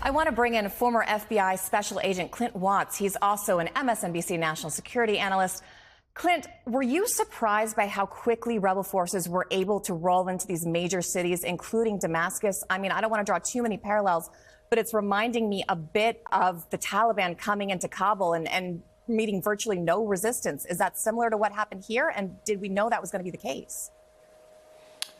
I want to bring in former FBI Special Agent Clint Watts. He's also an MSNBC national security analyst. Clint, were you surprised by how quickly rebel forces were able to roll into these major cities, including Damascus? I mean, I don't want to draw too many parallels, but it's reminding me a bit of the Taliban coming into Kabul and meeting virtually no resistance. Is that similar to what happened here? And did we know that was going to be the case?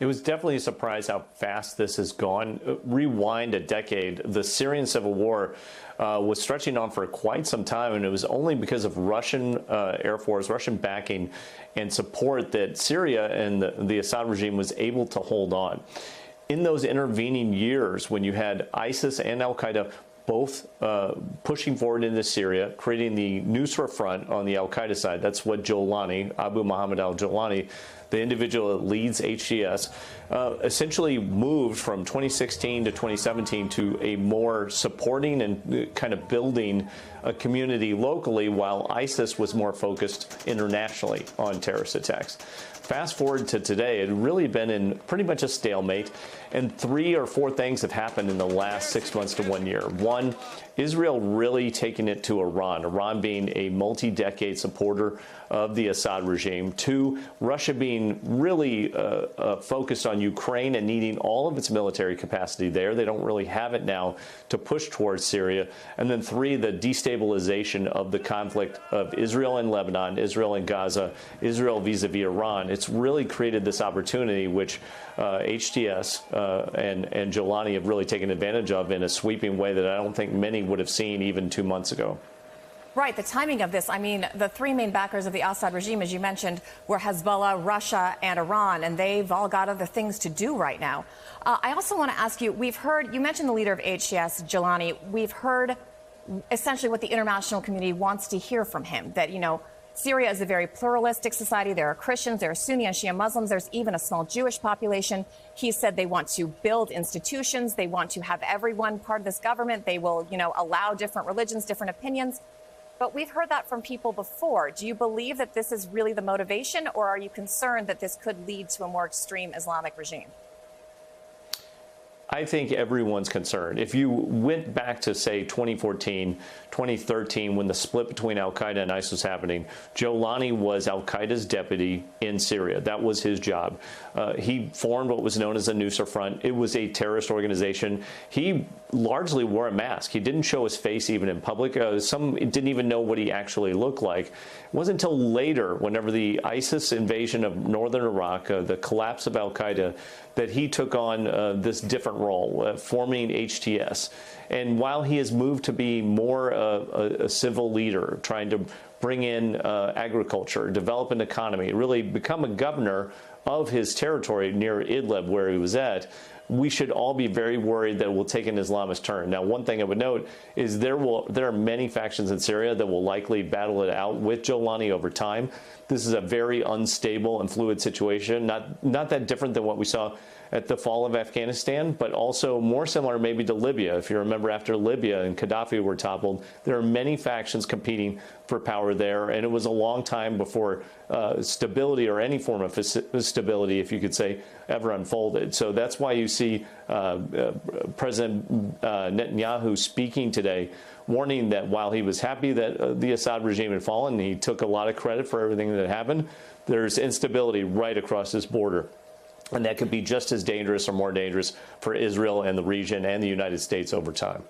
It was definitely a surprise how fast this has gone. Rewind a decade, the Syrian civil war was stretching on for quite some time, and it was only because of Russian Air Force, Russian backing and support that Syria and the Assad regime was able to hold on. In those intervening years, when you had ISIS and al-Qaeda both pushing forward into Syria, creating the Nusra Front on the al-Qaeda side. That's what Jolani, Abu Muhammad al-Jolani, the individual that leads HTS, essentially moved from 2016 to 2017 to a more supporting and kind of building a community locally, while ISIS was more focused internationally on terrorist attacks. Fast forward to today, it had really been in pretty much a stalemate, and 3 or 4 things have happened in the last 6 months to 1 year. One, Israel really taking it to Iran, Iran being a multi-decade supporter of the Assad regime. 2, Russia being really focused on Ukraine and needing all of its military capacity there. They don't really have it now to push towards Syria. And then 3, the destabilization of the conflict of Israel and Lebanon, Israel and Gaza, Israel vis-a-vis Iran. It's really created this opportunity which HTS and Jolani have really taken advantage of in a sweeping way that I don't think many would have seen even 2 months ago. Right, the timing of this, I mean, the 3 main backers of the Assad regime, as you mentioned, were Hezbollah, Russia, and Iran, and they've all got other things to do right now. I also want to ask you, we've heard, you mentioned the leader of HTS, Jolani, we've heard essentially what the international community wants to hear from him, that, you know, Syria is a very pluralistic society. There are Christians, there are Sunni and Shia Muslims, there's even a small Jewish population. He said they want to build institutions, they want to have everyone part of this government, they will, you know, allow different religions, different opinions. But we've heard that from people before. Do you believe that this is really the motivation, or are you concerned that this could lead to a more extreme Islamic regime? I think everyone's concerned. If you went back to, say, 2014, 2013, when the split between al-Qaeda and ISIS was happening, Jolani was al-Qaeda's deputy in Syria. That was his job. He formed what was known as the Nusra Front. It was a terrorist organization. He largely wore a mask. He didn't show his face even in public. Some didn't even know what he actually looked like. It wasn't until later, whenever the ISIS invasion of northern Iraq, the collapse of al-Qaeda, that he took on this different role, forming HTS. And while he has moved to be more a civil leader, trying to bring in agriculture, develop an economy, really become a governor of his territory near Idlib, where he was at, we should all be very worried that it will take an Islamist turn. Now, one thing I would note is there are many factions in Syria that will likely battle it out with Jolani over time. This is a very unstable and fluid situation, not that different than what we saw at the fall of Afghanistan, but also more similar maybe to Libya. If you remember, after Libya and Gaddafi were toppled, there are many factions competing for power there, and it was a long time before stability, or any form of stability, if you could say, ever unfolded. So that's why you see President Netanyahu speaking today, warning that while he was happy that the Assad regime had fallen, he took a lot of credit for everything that happened, there's instability right across this border. And that could be just as dangerous or more dangerous for Israel and the region and the United States over time.